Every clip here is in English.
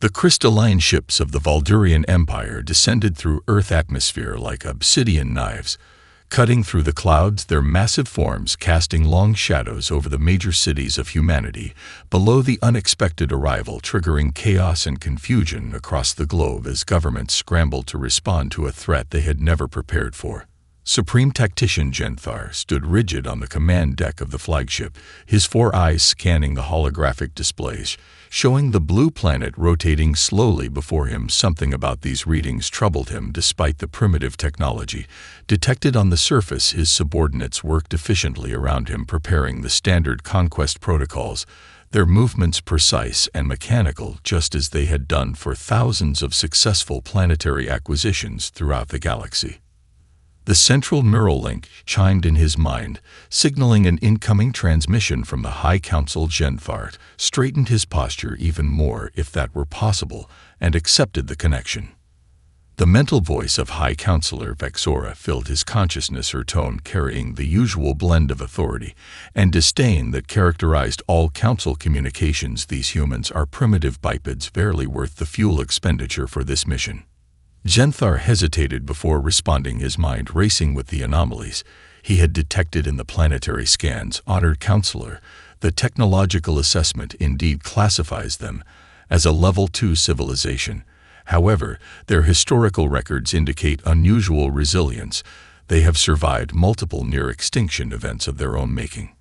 The crystalline ships of the Valdurian Empire descended through Earth atmosphere like obsidian knives, cutting through the clouds, their massive forms casting long shadows over the major cities of humanity, below the unexpected arrival triggering chaos and confusion across the globe as governments scrambled to respond to a threat they had never prepared for. Supreme Tactician Genthar stood rigid on the command deck of the flagship, his 4 eyes scanning the holographic displays, showing the blue planet rotating slowly before him. Something about these readings troubled him despite the primitive technology. Detected on the surface, his subordinates worked efficiently around him, preparing the standard conquest protocols, their movements precise and mechanical, just as they had done for thousands of successful planetary acquisitions throughout the galaxy. The central neural link chimed in his mind, signaling an incoming transmission from the High Council. Genthar straightened his posture even more, if that were possible, and accepted the connection. The mental voice of High Counselor Vexora filled his consciousness, her tone carrying the usual blend of authority and disdain that characterized all council communications. These humans are primitive bipeds, barely worth the fuel expenditure for this mission. Genthar hesitated before responding, his mind racing with the anomalies he had detected in the planetary scans. Honored Counselor, the technological assessment indeed classifies them as a Level 2 civilization. However, their historical records indicate unusual resilience. They have survived multiple near-extinction events of their own making.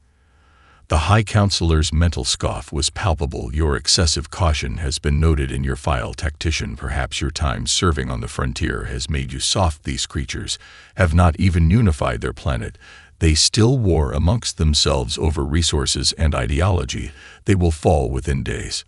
The High Counselor's mental scoff was palpable. Your excessive caution has been noted in your file, Tactician. Perhaps your time serving on the frontier has made you soft. These creatures have not even unified their planet. They still war amongst themselves over resources and ideology. They will fall within days.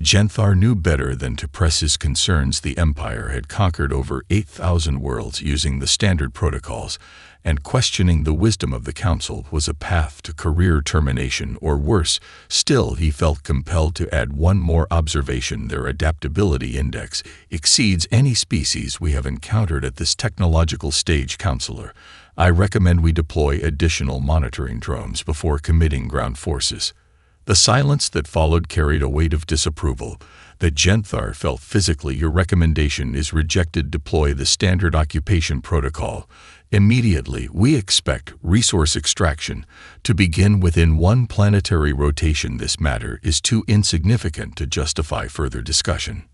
Genthar knew better than to press his concerns. The Empire had conquered over 8,000 worlds using the standard protocols, and questioning the wisdom of the Council was a path to career termination, or worse. Still, he felt compelled to add one more observation. Their adaptability index exceeds any species we have encountered at this technological stage. Counselor, I recommend we deploy additional monitoring drones before committing ground forces. The silence that followed carried a weight of disapproval that Genthar felt physically. Your recommendation is rejected. Deploy the standard occupation protocol immediately. We expect resource extraction to begin within 1 planetary rotation. This matter is too insignificant to justify further discussion.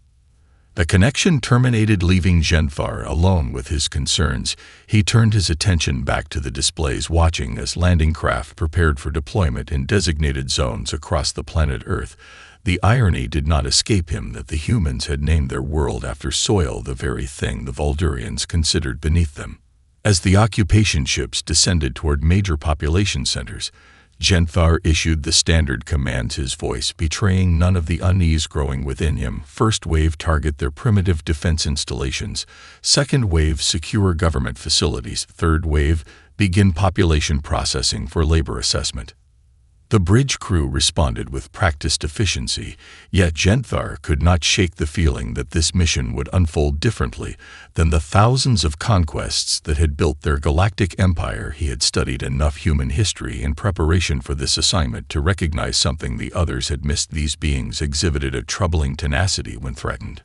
The connection terminated, leaving Genthar alone with his concerns. He turned his attention back to the displays, watching as landing craft prepared for deployment in designated zones across the planet Earth. The irony did not escape him that the humans had named their world after soil, the very thing the Valdurians considered beneath them. As the occupation ships descended toward major population centers, Genthar issued the standard commands, his voice betraying none of the unease growing within him. First wave, target their primitive defense installations. Second wave, secure government facilities. Third wave, begin population processing for labor assessment. The bridge crew responded with practiced efficiency, yet Genthar could not shake the feeling that this mission would unfold differently than the thousands of conquests that had built their galactic empire. He had studied enough human history in preparation for this assignment to recognize something the others had missed. These beings exhibited a troubling tenacity when threatened.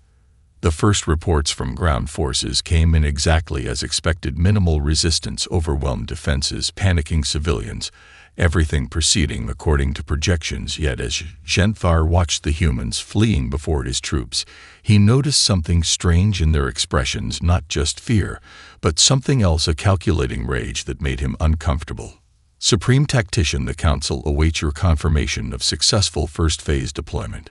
The first reports from ground forces came in exactly as expected. Minimal resistance, overwhelmed defenses, panicking civilians, everything proceeding according to projections. Yet as Genthar watched the humans fleeing before his troops, he noticed something strange in their expressions. Not just fear, but something else, a calculating rage that made him uncomfortable. Supreme Tactician, the Council awaits your confirmation of successful first phase deployment.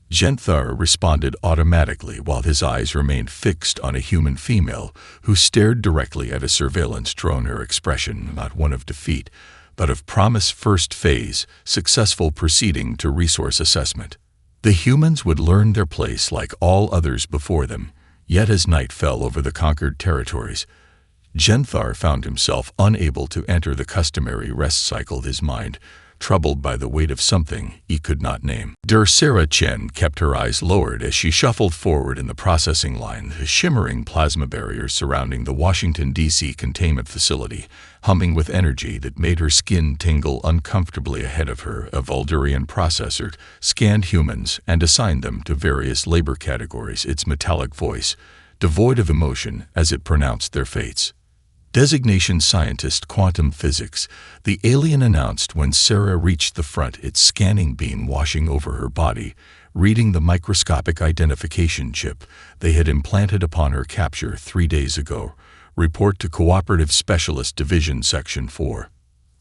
Genthar responded automatically while his eyes remained fixed on a human female who stared directly at a surveillance drone, her expression not one of defeat, but of promise. First phase, successful, proceeding to resource assessment. The humans would learn their place like all others before them, yet as night fell over the conquered territories, Genthar found himself unable to enter the customary rest cycle. His mind troubled by the weight of something he could not name. Sarah Chen kept her eyes lowered as she shuffled forward in the processing line, the shimmering plasma barriers surrounding the Washington, D.C. containment facility, humming with energy that made her skin tingle uncomfortably. Ahead of her. A Vuldurian processor scanned humans and assigned them to various labor categories, its metallic voice devoid of emotion as it pronounced their fates. Designation Scientist Quantum Physics, the alien announced when Sarah reached the front, its scanning beam washing over her body, reading the microscopic identification chip they had implanted upon her capture 3 days ago. Report to Cooperative Specialist Division Section 4.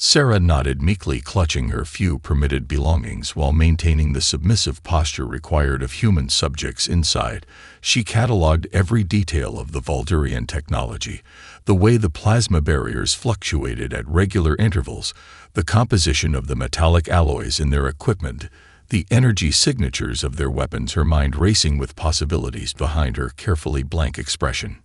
Sarah nodded meekly, clutching her few permitted belongings while maintaining the submissive posture required of human subjects inside. She catalogued every detail of the Vuldurian technology, the way the plasma barriers fluctuated at regular intervals, the composition of the metallic alloys in their equipment, the energy signatures of their weapons, her mind racing with possibilities behind her carefully blank expression.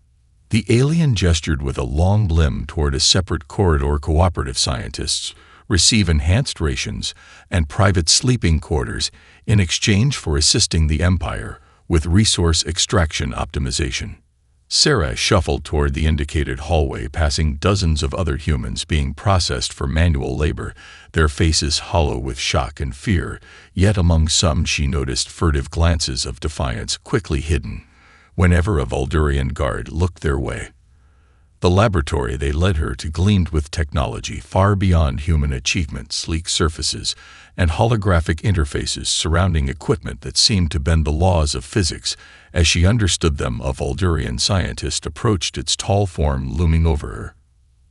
The alien gestured with a long limb toward a separate corridor. Cooperative scientists receive enhanced rations and private sleeping quarters in exchange for assisting the Empire with resource extraction optimization. Sarah shuffled toward the indicated hallway, passing dozens of other humans being processed for manual labor, their faces hollow with shock and fear, yet among some she noticed furtive glances of defiance quickly hidden whenever a Vuldurian guard looked their way. The laboratory they led her to gleamed with technology far beyond human achievement, sleek surfaces and holographic interfaces surrounding equipment that seemed to bend the laws of physics as she understood them. A Vuldurian scientist approached, its tall form looming over her.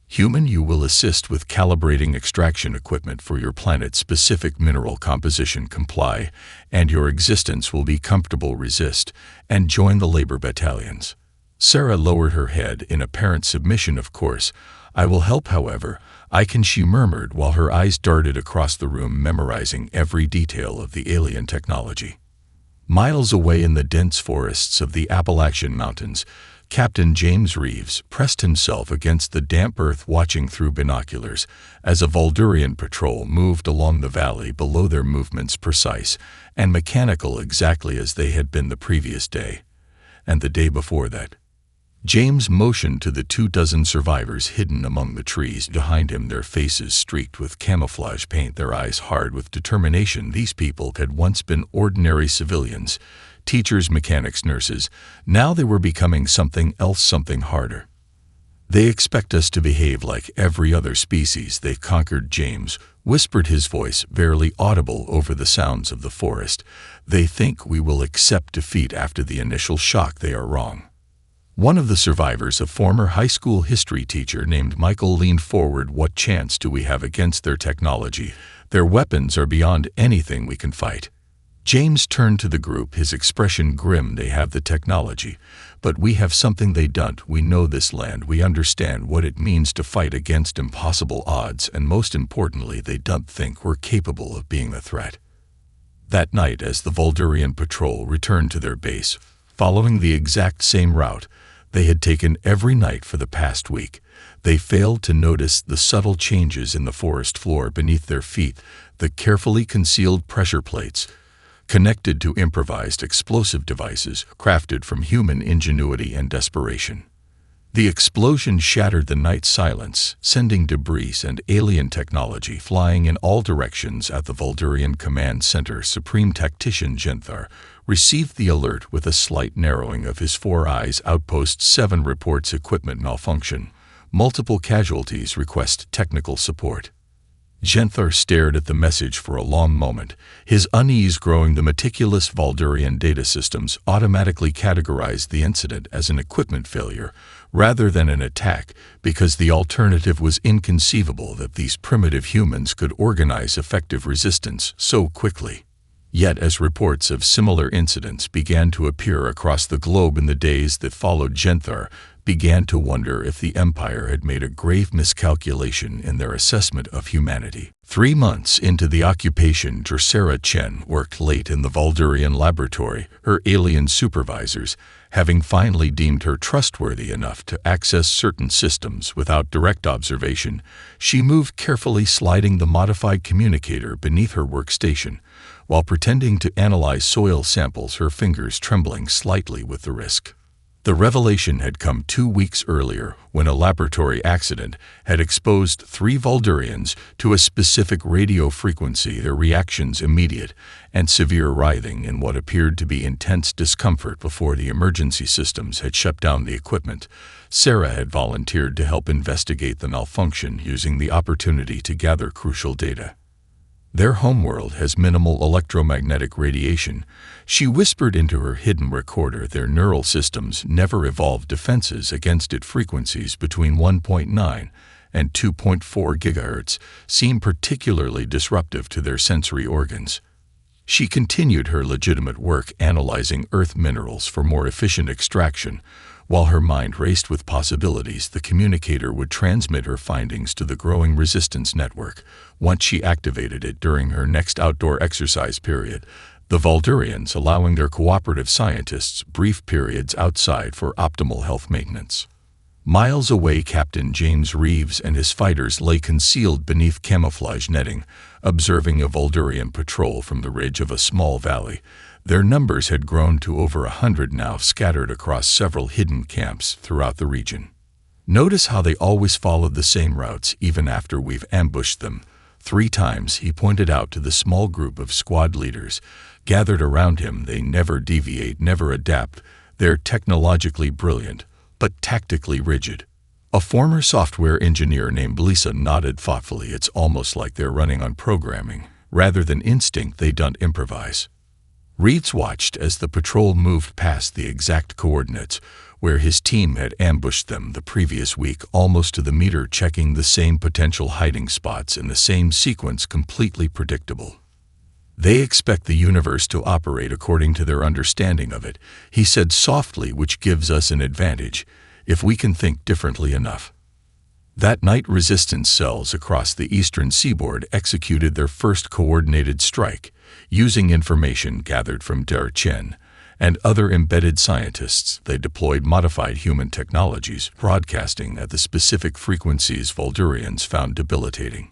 Human, you will assist with calibrating extraction equipment for your planet-specific mineral composition. Comply, and your existence will be comfortable. Resist, and join the labor battalions. Sarah lowered her head in apparent submission. Of course, I will help however I can, she murmured while her eyes darted across the room, memorizing every detail of the alien technology. Miles away in the dense forests of the Appalachian Mountains, Captain James Reeves pressed himself against the damp earth, watching through binoculars as a Vuldurian patrol moved along the valley below, their movements precise and mechanical, exactly as they had been the previous day and the day before that. James motioned to the 24 survivors hidden among the trees behind him, their faces streaked with camouflage paint, their eyes hard with determination. These people had once been ordinary civilians, teachers, mechanics, nurses. Now they were becoming something else, something harder. They expect us to behave like every other species they conquered, James whispered, his voice barely audible over the sounds of the forest. They think we will accept defeat after the initial shock. They are wrong. One of the survivors, a former high school history teacher named Michael, leaned forward. What chance do we have against their technology? Their weapons are beyond anything we can fight. James turned to the group, his expression grim. They have the technology, but we have something they don't. We know this land. We understand what it means to fight against impossible odds, and most importantly, they don't think we're capable of being a threat. That night, as the Vuldurian patrol returned to their base, following the exact same route they had taken every night for the past week, they failed to notice the subtle changes in the forest floor beneath their feet, the carefully concealed pressure plates connected to improvised explosive devices crafted from human ingenuity and desperation. The explosion shattered the night silence, sending debris and alien technology flying in all directions. At the Vuldurian Command Center, Supreme Tactician Genthar received the alert with a slight narrowing of his 4 eyes. Outpost 7 reports equipment malfunction. Multiple casualties, request technical support. Genthar stared at the message for a long moment, his unease growing. The meticulous Vuldurian data systems automatically categorized the incident as an equipment failure rather than an attack, because the alternative was inconceivable that these primitive humans could organize effective resistance so quickly. Yet as reports of similar incidents began to appear across the globe in the days that followed, Genthar began to wonder if the Empire had made a grave miscalculation in their assessment of humanity. 3 months into the occupation, Drosera Chen worked late in the Voldurian laboratory, her alien supervisors having finally deemed her trustworthy enough to access certain systems without direct observation. She moved carefully, sliding the modified communicator beneath her workstation, while pretending to analyze soil samples, her fingers trembling slightly with the risk. The revelation had come 2 weeks earlier, when a laboratory accident had exposed 3 Voldurians to a specific radio frequency, their reactions immediate and severe, writhing in what appeared to be intense discomfort before the emergency systems had shut down the equipment. Sarah had volunteered to help investigate the malfunction, using the opportunity to gather crucial data. Their homeworld has minimal electromagnetic radiation, she whispered into her hidden recorder. Their neural systems never evolved defenses against it. Frequencies between 1.9 and 2.4 gigahertz seem particularly disruptive to their sensory organs. She continued her legitimate work, analyzing Earth minerals for more efficient extraction. While her mind raced with possibilities, the communicator would transmit her findings to the growing resistance network. Once she activated it during her next outdoor exercise period, the Voldurians allowing their cooperative scientists brief periods outside for optimal health maintenance. Miles away, Captain James Reeves and his fighters lay concealed beneath camouflage netting, observing a Voldurian patrol from the ridge of a small valley. Their numbers had grown to over 100 now, scattered across several hidden camps throughout the region. Notice how they always followed the same routes even after we've ambushed them. 3 times he pointed out to the small group of squad leaders gathered around him. They never deviate, never adapt. They're technologically brilliant, but tactically rigid. A former software engineer named Lisa nodded thoughtfully. It's almost like they're running on programming. Rather than instinct, they don't improvise. Reeves watched as the patrol moved past the exact coordinates where his team had ambushed them the previous week, almost to the meter, checking the same potential hiding spots in the same sequence, completely predictable. They expect the universe to operate according to their understanding of it, he said softly, which gives us an advantage if we can think differently enough. That night, resistance cells across the eastern seaboard executed their first coordinated strike, using information gathered from Der Chen and other embedded scientists. They deployed modified human technologies, broadcasting at the specific frequencies Voldurians found debilitating.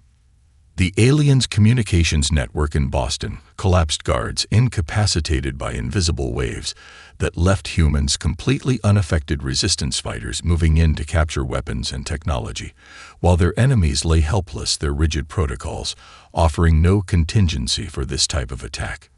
The aliens' communications network in Boston collapsed, guards incapacitated by invisible waves that left humans completely unaffected, resistance fighters moving in to capture weapons and technology, while their enemies lay helpless, their rigid protocols offering no contingency for this type of attack.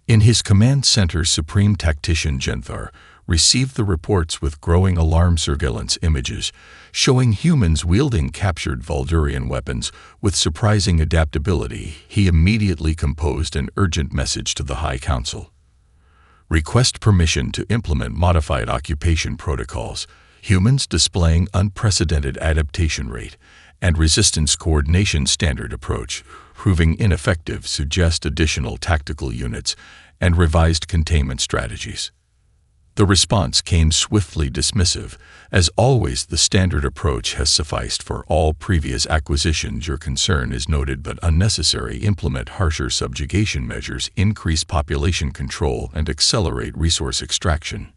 In his command center, Supreme Tactician Genthar received the reports with growing alarm. Surveillance images showing humans wielding captured Voldurian weapons with surprising adaptability. He immediately composed an urgent message to the High Council. Request permission to implement modified occupation protocols. Humans displaying unprecedented adaptation rate and resistance coordination standard approach proving ineffective. Suggest additional tactical units and revised containment strategies. The response came swiftly dismissive. As always, the standard approach has sufficed for all previous acquisitions. Your concern is noted but unnecessary. Implement harsher subjugation measures, increase population control, and accelerate resource extraction.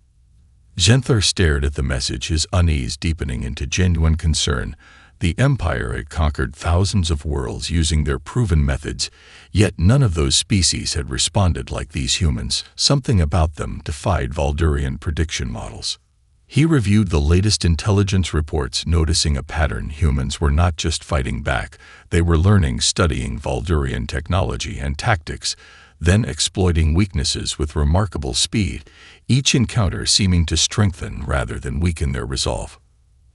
Genthar stared at the message, his unease deepening into genuine concern. The Empire had conquered thousands of worlds using their proven methods, yet none of those species had responded like these humans. Something about them defied Voldurian prediction models. He reviewed the latest intelligence reports, noticing a pattern. Humans were not just fighting back, they were learning, studying Voldurian technology and tactics, then exploiting weaknesses with remarkable speed, each encounter seeming to strengthen rather than weaken their resolve.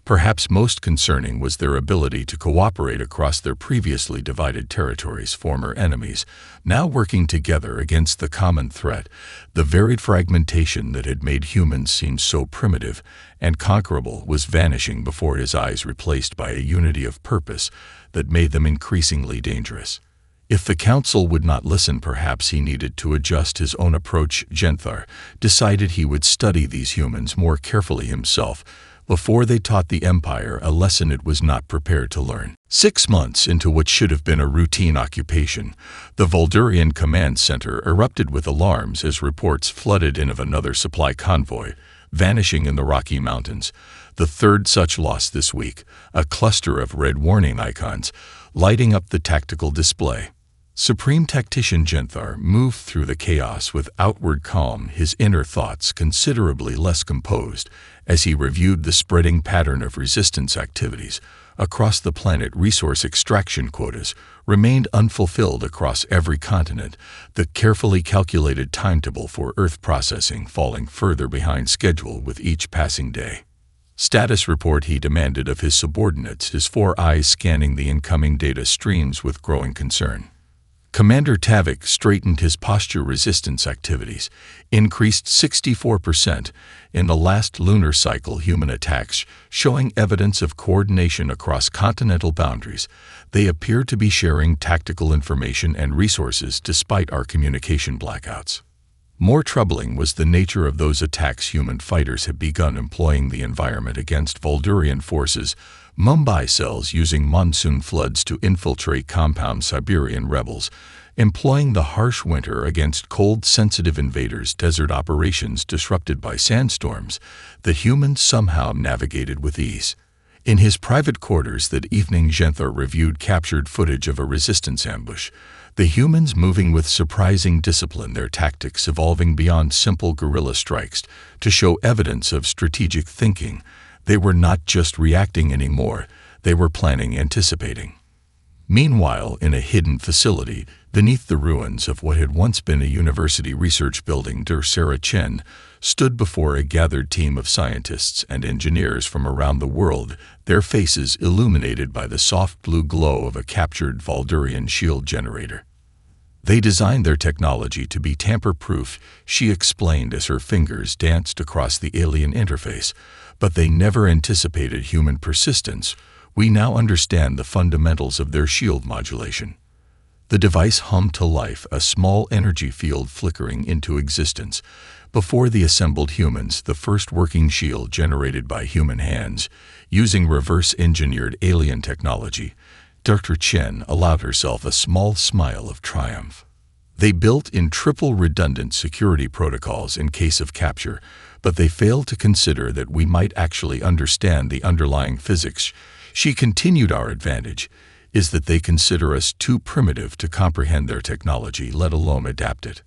Perhaps most concerning was their ability to cooperate across their previously divided territories. Former enemies, now working together against the common threat. The varied fragmentation that had made humans seem so primitive and conquerable was vanishing before his eyes, replaced by a unity of purpose that made them increasingly dangerous. If the council would not listen, perhaps he needed to adjust his own approach. Genthar decided he would study these humans more carefully himself, before they taught the Empire a lesson it was not prepared to learn. 6 months into what should have been a routine occupation, the Voldurian Command Center erupted with alarms as reports flooded in of another supply convoy, vanishing in the Rocky Mountains. The third such loss this week, a cluster of red warning icons, lighting up the tactical display. Supreme Tactician Genthar moved through the chaos with outward calm, his inner thoughts considerably less composed as he reviewed the spreading pattern of resistance activities. Across the planet, resource extraction quotas remained unfulfilled across every continent, the carefully calculated timetable for Earth processing falling further behind schedule with each passing day. Status report, he demanded of his subordinates, his 4 eyes scanning the incoming data streams with growing concern. Commander Tavik straightened his posture. Resistance activities increased 64% in the last lunar cycle. Human attacks showing evidence of coordination across continental boundaries. They appear to be sharing tactical information and resources despite our communication blackouts. More troubling was the nature of those attacks. Human fighters had begun employing the environment against Voldurian forces. Mumbai cells using monsoon floods to infiltrate compound Siberian rebels, employing the harsh winter against cold-sensitive invaders. Desert operations disrupted by sandstorms that humans somehow navigated with ease. In his private quarters that evening, Genthar reviewed captured footage of a resistance ambush. The humans moving with surprising discipline, their tactics evolving beyond simple guerrilla strikes to show evidence of strategic thinking. They were not just reacting anymore, they were planning, anticipating. Meanwhile, in a hidden facility, beneath the ruins of what had once been a university research building, Sarah Chen stood before a gathered team of scientists and engineers from around the world, their faces illuminated by the soft blue glow of a captured Voldurian shield generator. They designed their technology to be tamper-proof, she explained as her fingers danced across the alien interface, but they never anticipated human persistence. We now understand the fundamentals of their shield modulation. The device hummed to life, a small energy field flickering into existence. Before the assembled humans, the first working shield generated by human hands, using reverse-engineered alien technology, Dr. Chen allowed herself a small smile of triumph. They built in triple redundant security protocols in case of capture, but they failed to consider that we might actually understand the underlying physics. She continued, our advantage is that they consider us too primitive to comprehend their technology, let alone adapt it.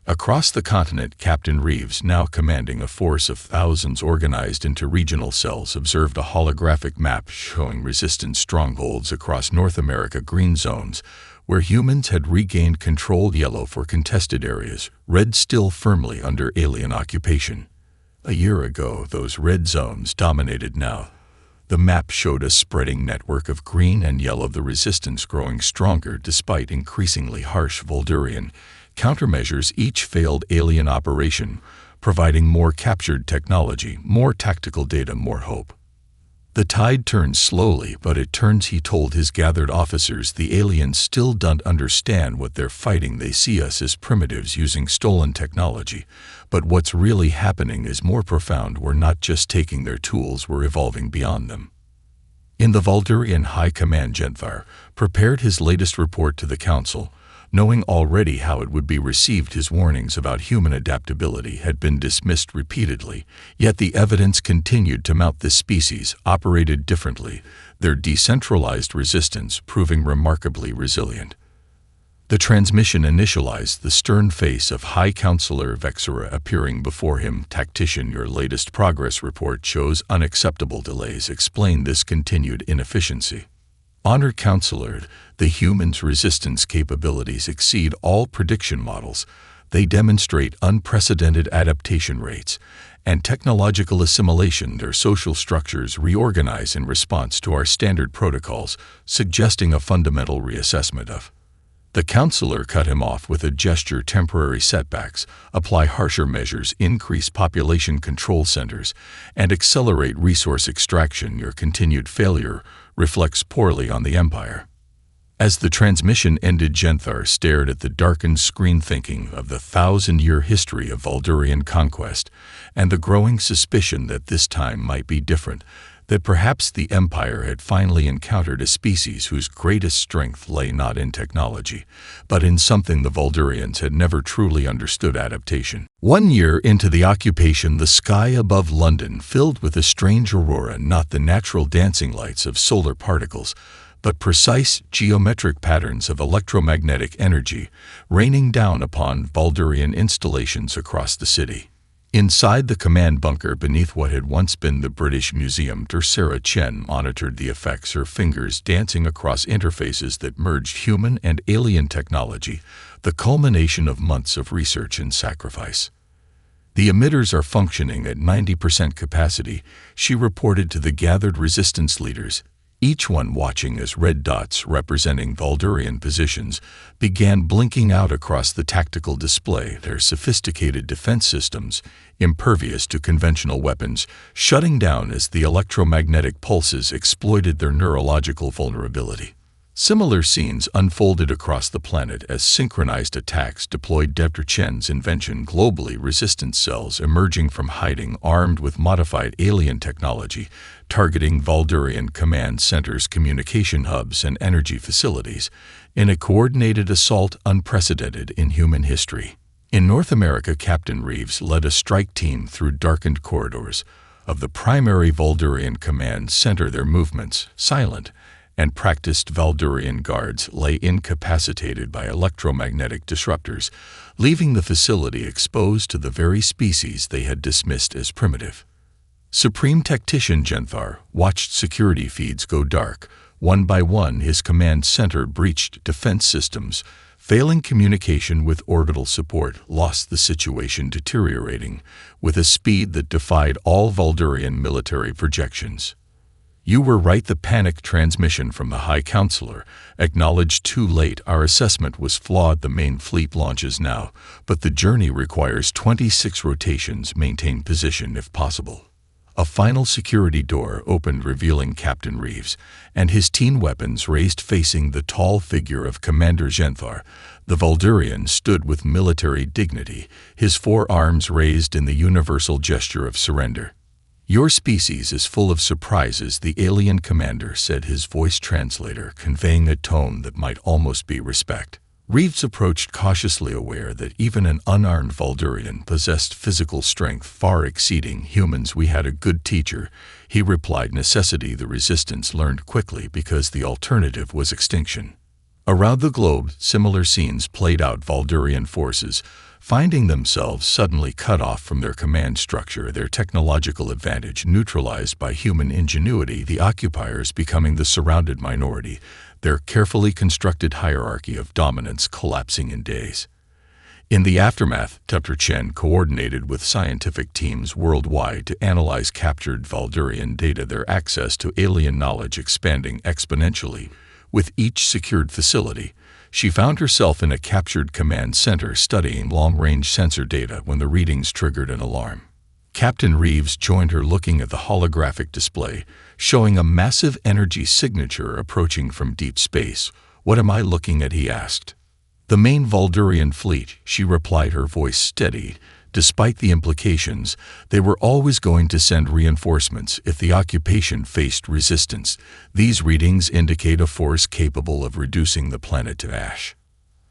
Across the continent, Captain Reeves, now commanding a force of thousands organized into regional cells, observed a holographic map showing resistance strongholds across North America. Green zones, where humans had regained control, yellow for contested areas, red still firmly under alien occupation. A year ago, those red zones dominated now. The map showed a spreading network of green and yellow, the resistance growing stronger despite increasingly harsh Voldurian countermeasures. Each failed alien operation, providing more captured technology, more tactical data, more hope. The tide turns slowly, but it turns, he told his gathered officers. The aliens still don't understand what they're fighting. They see us as primitives using stolen technology. But what's really happening is more profound. We're not just taking their tools, we're evolving beyond them. In the Voldurian High Command, Genthar prepared his latest report to the Council, knowing already how it would be received. His warnings about human adaptability had been dismissed repeatedly, yet the evidence continued to mount. This species operated differently, their decentralized resistance proving remarkably resilient. The transmission initialized, the stern face of High Counselor Vexera appearing before him. Tactician, your latest progress report shows unacceptable delays. Explain this continued inefficiency. Honored Counselor, the humans' resistance capabilities exceed all prediction models. They demonstrate unprecedented adaptation rates and technological assimilation. Their social structures reorganize in response to our standard protocols, suggesting a fundamental reassessment of. The counselor cut him off with a gesture. Temporary setbacks, apply harsher measures, increase population control centers, and accelerate resource extraction. Your continued failure reflects poorly on the Empire. As the transmission ended, Genthar stared at the darkened screen, thinking of the 1,000-year history of Valdurian conquest and the growing suspicion that this time might be different, that perhaps the Empire had finally encountered a species whose greatest strength lay not in technology, but in something the Valdurians had never truly understood: adaptation. 1 year into the occupation, the sky above London filled with a strange aurora, not the natural dancing lights of solar particles, but precise geometric patterns of electromagnetic energy raining down upon Valdurian installations across the city. Inside the command bunker beneath what had once been the British Museum, Sarah Chen monitored the effects, her fingers dancing across interfaces that merged human and alien technology, the culmination of months of research and sacrifice. "The emitters are functioning at 90% capacity," she reported to the gathered resistance leaders, each one watching as red dots representing Valdurian positions began blinking out across the tactical display, their sophisticated defense systems, impervious to conventional weapons, shutting down as the electromagnetic pulses exploited their neurological vulnerability. Similar scenes unfolded across the planet as synchronized attacks deployed Dr. Chen's invention, globally resistant cells emerging from hiding, armed with modified alien technology, targeting Valdurian command centers, communication hubs, and energy facilities, in a coordinated assault unprecedented in human history. In North America, Captain Reeves led a strike team through darkened corridors of the primary Valdurian command center. Their movements, silent and practiced, Valdurian guards lay incapacitated by electromagnetic disruptors, leaving the facility exposed to the very species they had dismissed as primitive. Supreme Tactician Genthar watched security feeds go dark. One by one, his command center breached defense systems, failing communication with orbital support, lost the situation deteriorating with a speed that defied all Valdurian military projections. "You were right," the panic transmission from the High Counselor acknowledged too late. "Our assessment was flawed. The main fleet launches now, but the journey requires 26 rotations. Maintain position if possible." A final security door opened, revealing Captain Reeves and his teen, weapons raised, facing the tall figure of Commander Genthar. The Valdurian stood with military dignity, his forearms raised in the universal gesture of surrender. "Your species is full of surprises," the alien commander said, his voice translator conveying a tone that might almost be respect. Reeves approached cautiously, aware that even an unarmed Valdurian possessed physical strength far exceeding humans. "We had a good teacher," he replied. "Necessity." The resistance learned quickly, because the alternative was extinction. Around the globe, similar scenes played out. Valdurian forces finding themselves suddenly cut off from their command structure, their technological advantage neutralized by human ingenuity, the occupiers becoming the surrounded minority, their carefully constructed hierarchy of dominance collapsing in days. In the aftermath, Dr. Chen coordinated with scientific teams worldwide to analyze captured Valdurian data, their access to alien knowledge expanding exponentially. With each secured facility, she found herself in a captured command center studying long-range sensor data when the readings triggered an alarm. Captain Reeves joined her, looking at the holographic display, showing a massive energy signature approaching from deep space. "What am I looking at?" he asked. "The main Valdurian fleet," she replied, her voice steady. Despite the implications, they were always going to send reinforcements if the occupation faced resistance. "These readings indicate a force capable of reducing the planet to ash."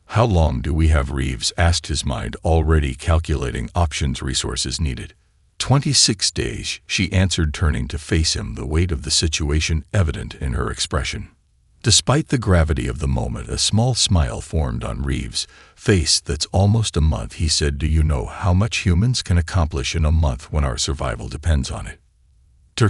"How long do we have?" Reeves asked, his mind already calculating options, resources needed. 26 days, she answered, turning to face him, the weight of the situation evident in her expression. Despite the gravity of the moment, a small smile formed on Reeves' face. "That's almost a month," he said. "Do you know how much humans can accomplish in a month when our survival depends on it?"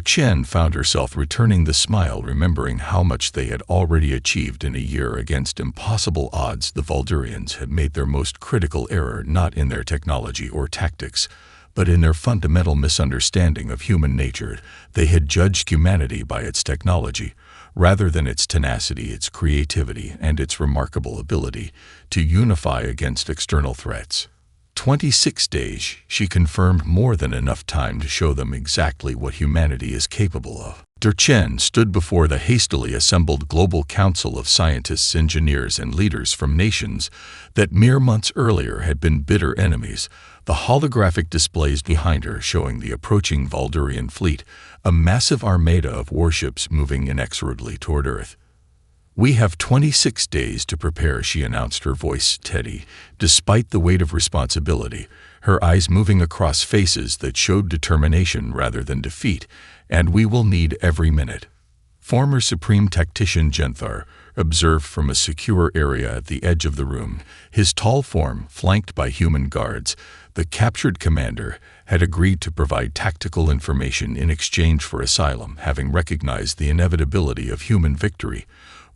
Chen found herself returning the smile, remembering how much they had already achieved in a year against impossible odds. The Valdurians had made their most critical error not in their technology or tactics, but in their fundamental misunderstanding of human nature. They had judged humanity by its technology, rather than its tenacity, its creativity, and its remarkable ability to unify against external threats. 26 days, she confirmed, more than enough time to show them exactly what humanity is capable of. Chen stood before the hastily assembled global council of scientists, engineers, and leaders from nations that mere months earlier had been bitter enemies, the holographic displays behind her showing the approaching Valdurian fleet, a massive armada of warships moving inexorably toward Earth. "We have 26 days to prepare," she announced, her voice steady, despite the weight of responsibility, her eyes moving across faces that showed determination rather than defeat, "and we will need every minute." Former Supreme Tactician Genthar observed from a secure area at the edge of the room, his tall form flanked by human guards. The captured commander had agreed to provide tactical information in exchange for asylum, having recognized the inevitability of human victory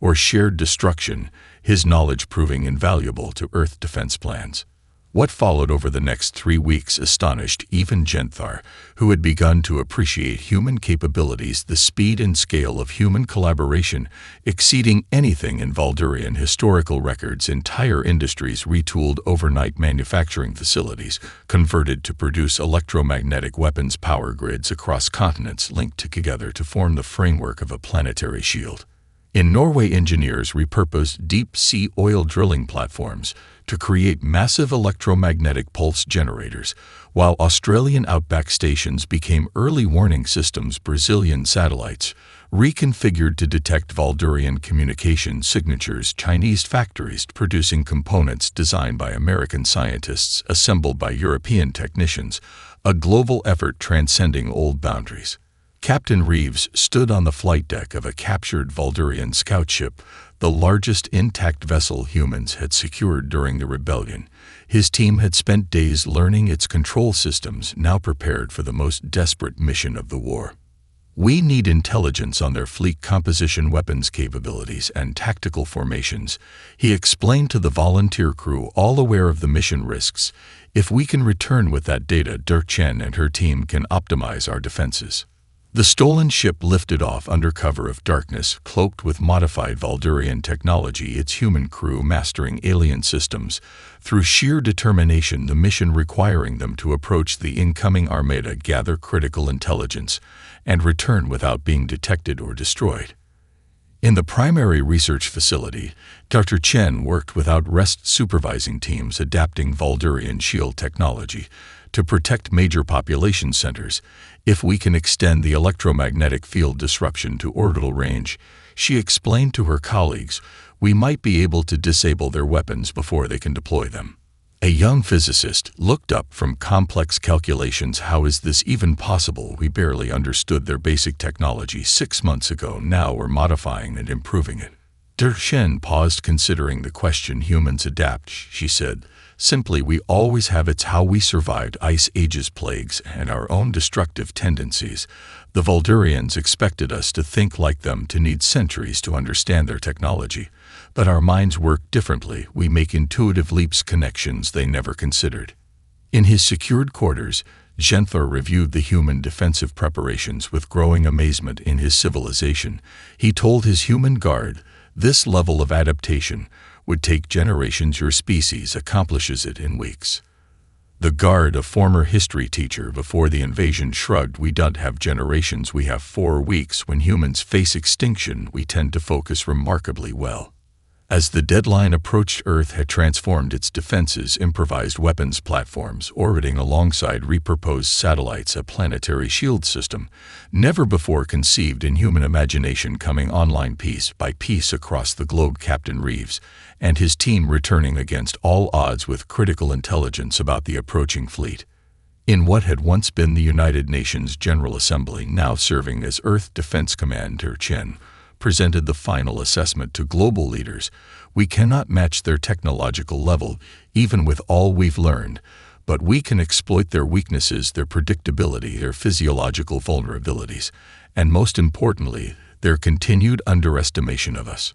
or shared destruction, his knowledge proving invaluable to Earth defense plans. What followed over the next 3 weeks astonished even Genthar, who had begun to appreciate human capabilities, the speed and scale of human collaboration exceeding anything in Valdurian historical records. Entire industries retooled, overnight manufacturing facilities converted to produce electromagnetic weapons, power grids across continents linked together to form the framework of a planetary shield. In Norway, engineers repurposed deep-sea oil drilling platforms to create massive electromagnetic pulse generators, while Australian outback stations became early warning systems. Brazilian satellites reconfigured to detect Valdurian communication signatures. Chinese factories producing components designed by American scientists, assembled by European technicians, a global effort transcending old boundaries. Captain Reeves stood on the flight deck of a captured Valdurian scout ship, the largest intact vessel humans had secured during the rebellion. His team had spent days learning its control systems, now prepared for the most desperate mission of the war. "We need intelligence on their fleet composition, weapons capabilities, and tactical formations," he explained to the volunteer crew, all aware of the mission risks. "If we can return with that data, Chen and her team can optimize our defenses." The stolen ship lifted off under cover of darkness, cloaked with modified Valdurian technology, its human crew mastering alien systems through sheer determination, the mission requiring them to approach the incoming armada, gather critical intelligence, and return without being detected or destroyed. In the primary research facility, Dr. Chen worked without rest, supervising teams adapting Valdurian shield technology to protect major population centers. "If we can extend the electromagnetic field disruption to orbital range," she explained to her colleagues, "we might be able to disable their weapons before they can deploy them." A young physicist looked up from complex calculations. "How is this even possible? We barely understood their basic technology 6 months ago. Now we're modifying and improving it." Chen paused, considering the question. "Humans adapt," she said. "Simply, we always have. It's how we survived Ice Age's plagues and our own destructive tendencies. The Valdurians expected us to think like them, to need centuries to understand their technology. But our minds work differently. We make intuitive leaps, connections they never considered." In his secured quarters, Genthar reviewed the human defensive preparations with growing amazement. In his civilization, he told his human guard, "This level of adaptation would take generations. Your species accomplishes it in weeks." The guard, a former history teacher before the invasion, shrugged. "We don't have generations, we have 4 weeks. When humans face extinction, we tend to focus remarkably well." As the deadline approached, Earth had transformed its defenses, improvised weapons platforms orbiting alongside repurposed satellites, a planetary shield system never before conceived in human imagination coming online piece by piece across the globe. Captain Reeves and his team returning against all odds with critical intelligence about the approaching fleet. In what had once been the United Nations General Assembly, now serving as Earth Defense Commander, Chen presented the final assessment to global leaders. "We cannot match their technological level, even with all we've learned, but we can exploit their weaknesses, their predictability, their physiological vulnerabilities, and most importantly, their continued underestimation of us."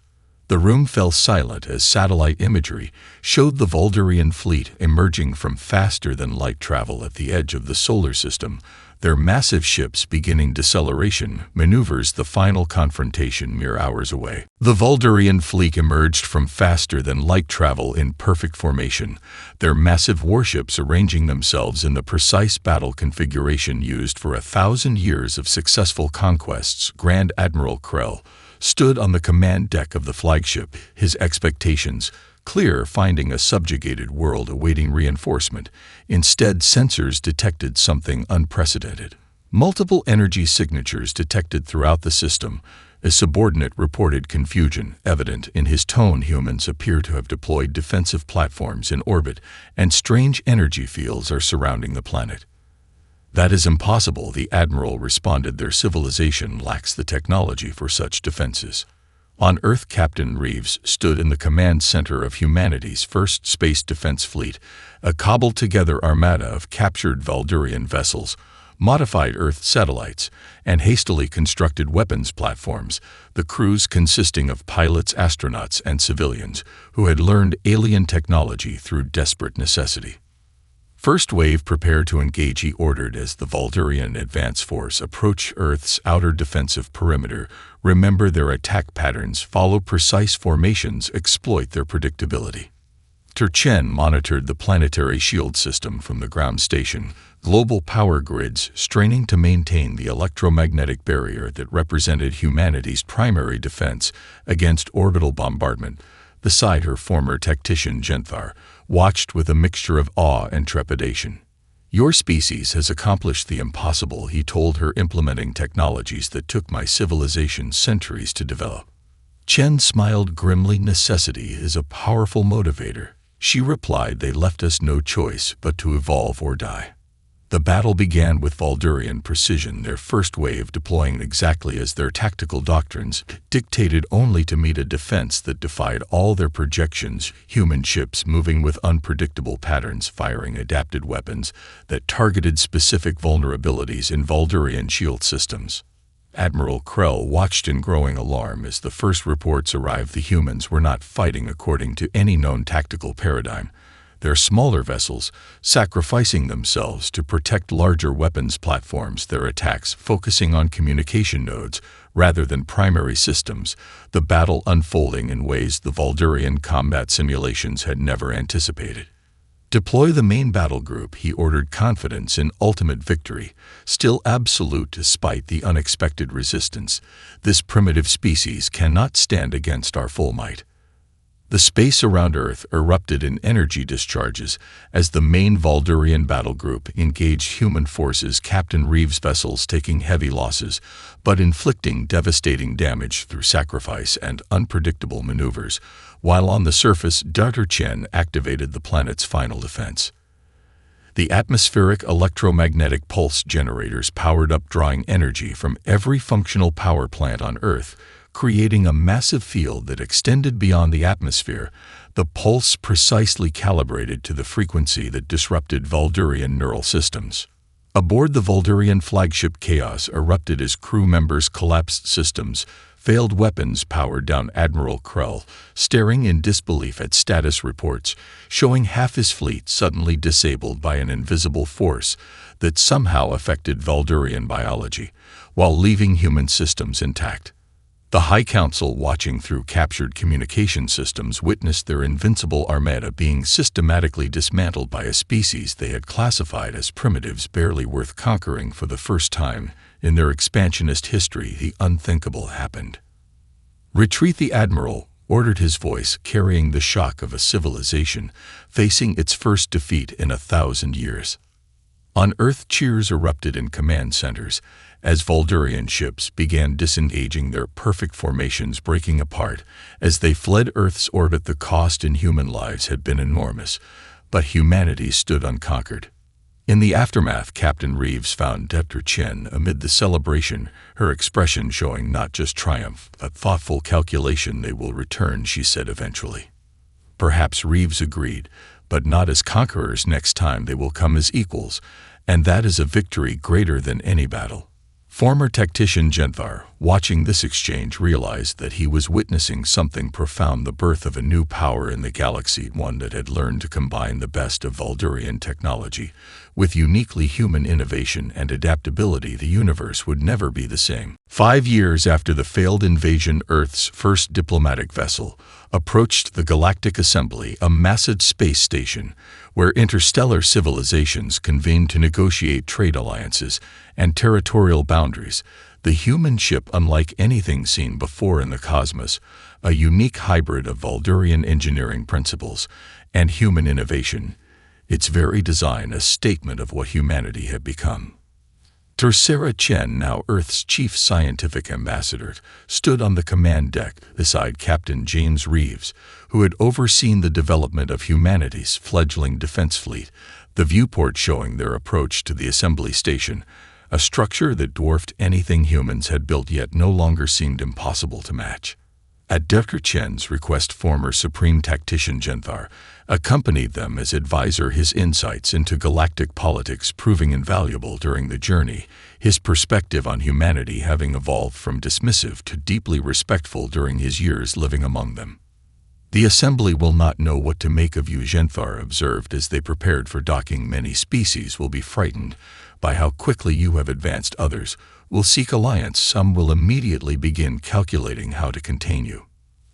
The room fell silent as satellite imagery showed the Voldurian fleet emerging from faster-than-light travel at the edge of the solar system, their massive ships beginning deceleration maneuvers, the final confrontation mere hours away. The Voldurian fleet emerged from faster-than-light travel in perfect formation, their massive warships arranging themselves in the precise battle configuration used for 1,000 years of successful conquests. Grand Admiral Krell stood on the command deck of the flagship, his expectations clear, finding a subjugated world awaiting reinforcement. Instead, sensors detected something unprecedented. Multiple energy signatures detected throughout the system. A subordinate reported confusion evident in his tone. Humans appear to have deployed defensive platforms in orbit, and strange energy fields are surrounding the planet. That is impossible, the Admiral responded. Their civilization lacks the technology for such defenses. On Earth, Captain Reeves stood in the command center of humanity's first space defense fleet, a cobbled-together armada of captured Voldurian vessels, modified Earth satellites, and hastily constructed weapons platforms, the crews consisting of pilots, astronauts, and civilians who had learned alien technology through desperate necessity. First wave, prepare to engage, he ordered as the Voldurian advance force approached Earth's outer defensive perimeter. Remember their attack patterns, follow precise formations, exploit their predictability. Chen monitored the planetary shield system from the ground station, global power grids straining to maintain the electromagnetic barrier that represented humanity's primary defense against orbital bombardment. Beside her, former tactician Genthar watched with a mixture of awe and trepidation. Your species has accomplished the impossible, he told her, implementing technologies that took my civilization centuries to develop. Chen smiled grimly. Necessity is a powerful motivator, she replied. They left us no choice but to evolve or die. The battle began with Voldurian precision, their first wave deploying exactly as their tactical doctrines dictated, only to meet a defense that defied all their projections. Human ships moving with unpredictable patterns, firing adapted weapons that targeted specific vulnerabilities in Voldurian shield systems. Admiral Krell watched in growing alarm as the first reports arrived. The humans were not fighting according to any known tactical paradigm. Their smaller vessels sacrificing themselves to protect larger weapons platforms, their attacks focusing on communication nodes rather than primary systems, the battle unfolding in ways the Voldurian combat simulations had never anticipated. Deploy the main battle group, he ordered, confidence in ultimate victory, still absolute despite the unexpected resistance. This primitive species cannot stand against our full might. The space around Earth erupted in energy discharges as the main Voldurian battle group engaged human forces. Captain Reeves' vessels taking heavy losses, but inflicting devastating damage through sacrifice and unpredictable maneuvers, while on the surface, Dr. Chen activated the planet's final defense. The atmospheric electromagnetic pulse generators powered up, drawing energy from every functional power plant on Earth, creating a massive field that extended beyond the atmosphere, the pulse precisely calibrated to the frequency that disrupted Voldurian neural systems. Aboard the Voldurian flagship, chaos erupted as crew members collapsed systems, failed weapons powered down. Admiral Krell, staring in disbelief at status reports, showing half his fleet suddenly disabled by an invisible force that somehow affected Voldurian biology, while leaving human systems intact. The High Council, watching through captured communication systems, witnessed their invincible armada being systematically dismantled by a species they had classified as primitives, barely worth conquering. For the first time in their expansionist history, the unthinkable happened. Retreat, the Admiral ordered, his voice carrying the shock of a civilization facing its first defeat in 1,000 years. On Earth, cheers erupted in command centers as Voldurian ships began disengaging, their perfect formations breaking apart as they fled Earth's orbit. The cost in human lives had been enormous, but humanity stood unconquered. In the aftermath, Captain Reeves found Dr. Chen amid the celebration, her expression showing not just triumph, but thoughtful calculation. They will return, she said eventually. Perhaps, Reeves agreed, but not as conquerors. Next time they will come as equals, and that is a victory greater than any battle. Former tactician Genthar, watching this exchange, realized that he was witnessing something profound, the birth of a new power in the galaxy, one that had learned to combine the best of Valdurian technology. With uniquely human innovation and adaptability, the universe would never be the same. 5 years after the failed invasion, Earth's first diplomatic vessel approached the Galactic Assembly, a massive space station where interstellar civilizations convened to negotiate trade alliances and territorial boundaries. The human ship, unlike anything seen before in the cosmos, a unique hybrid of Valdurian engineering principles and human innovation, its very design a statement of what humanity had become. Tercera Chen, now Earth's chief scientific ambassador, stood on the command deck beside Captain James Reeves, who had overseen the development of humanity's fledgling defense fleet, the viewport showing their approach to the assembly station, a structure that dwarfed anything humans had built yet no longer seemed impossible to match. At Dr. Chen's request, former Supreme Tactician Genthar accompanied them as advisor, his insights into galactic politics proving invaluable during the journey, his perspective on humanity having evolved from dismissive to deeply respectful during his years living among them. "The assembly will not know what to make of you," Genthar observed as they prepared for docking. "Many species will be frightened by how quickly you have advanced. Others will seek alliance. Some will immediately begin calculating how to contain you."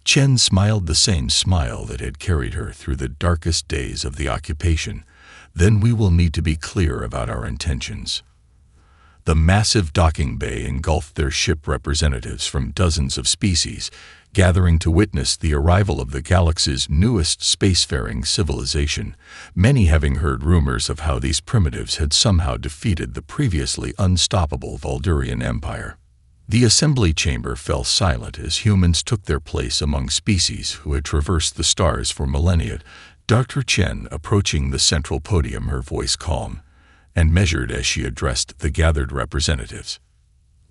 Chen smiled, the same smile that had carried her through the darkest days of the occupation. "Then we will need to be clear about our intentions." The massive docking bay engulfed their ship, representatives from dozens of species, gathering to witness the arrival of the galaxy's newest spacefaring civilization, many having heard rumors of how these primitives had somehow defeated the previously unstoppable Valdurian Empire. The assembly chamber fell silent as humans took their place among species who had traversed the stars for millennia. Dr. Chen, approaching the central podium, her voice calm and measured as she addressed the gathered representatives.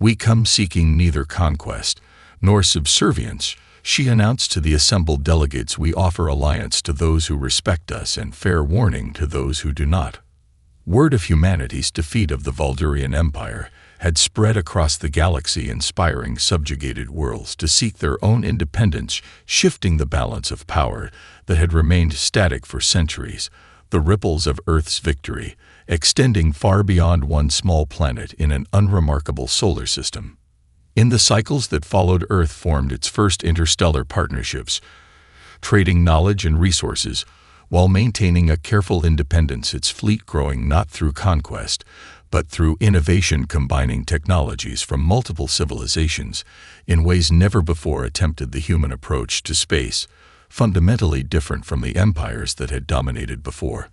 "We come seeking neither conquest nor subservience," she announced to the assembled delegates. "We offer alliance to those who respect us and fair warning to those who do not." Word of humanity's defeat of the Valdurian Empire had spread across the galaxy, inspiring subjugated worlds to seek their own independence, shifting the balance of power that had remained static for centuries. The ripples of Earth's victory, extending far beyond one small planet in an unremarkable solar system. In the cycles that followed, Earth formed its first interstellar partnerships, trading knowledge and resources while maintaining a careful independence, its fleet growing not through conquest, but through innovation, combining technologies from multiple civilizations in ways never before attempted. The human approach to space, fundamentally different from the empires that had dominated before.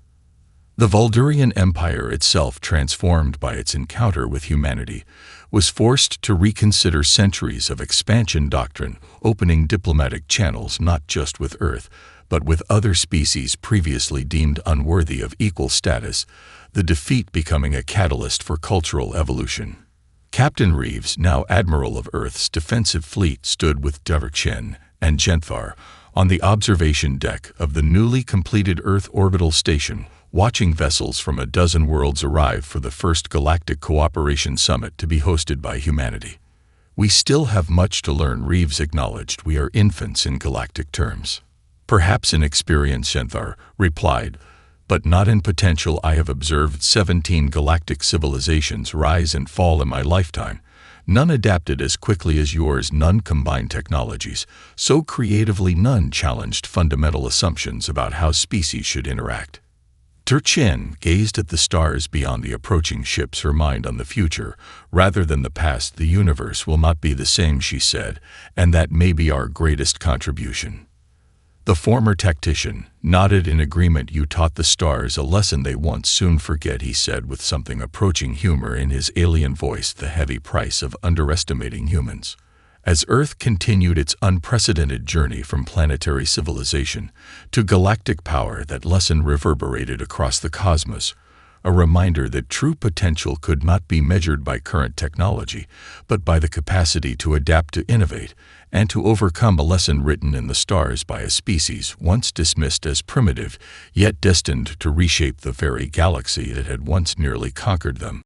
The Valdurian Empire itself, transformed by its encounter with humanity, was forced to reconsider centuries of expansion doctrine, opening diplomatic channels not just with Earth, but with other species previously deemed unworthy of equal status, the defeat becoming a catalyst for cultural evolution. Captain Reeves, now Admiral of Earth's defensive fleet, stood with Dr. Chen and Genthar on the observation deck of the newly completed Earth orbital station, watching vessels from a dozen worlds arrive for the first Galactic Cooperation Summit to be hosted by humanity. "We still have much to learn," Reeves acknowledged. "We are infants in galactic terms." "Perhaps in experience," Genthar replied, "but not in potential. I have observed 17 galactic civilizations rise and fall in my lifetime. None adapted as quickly as yours, none combined technologies so creatively, none challenged fundamental assumptions about how species should interact." Chen gazed at the stars beyond the approaching ships, her mind on the future rather than the past. "The universe will not be the same," she said, "and that may be our greatest contribution." The former tactician nodded in agreement. "You taught the stars a lesson they won't soon forget," he said with something approaching humor in his alien voice. "The heavy price of underestimating humans." As Earth continued its unprecedented journey from planetary civilization to galactic power, that lesson reverberated across the cosmos, a reminder that true potential could not be measured by current technology, but by the capacity to adapt, to innovate, and to overcome. A lesson written in the stars by a species once dismissed as primitive, yet destined to reshape the very galaxy that had once nearly conquered them.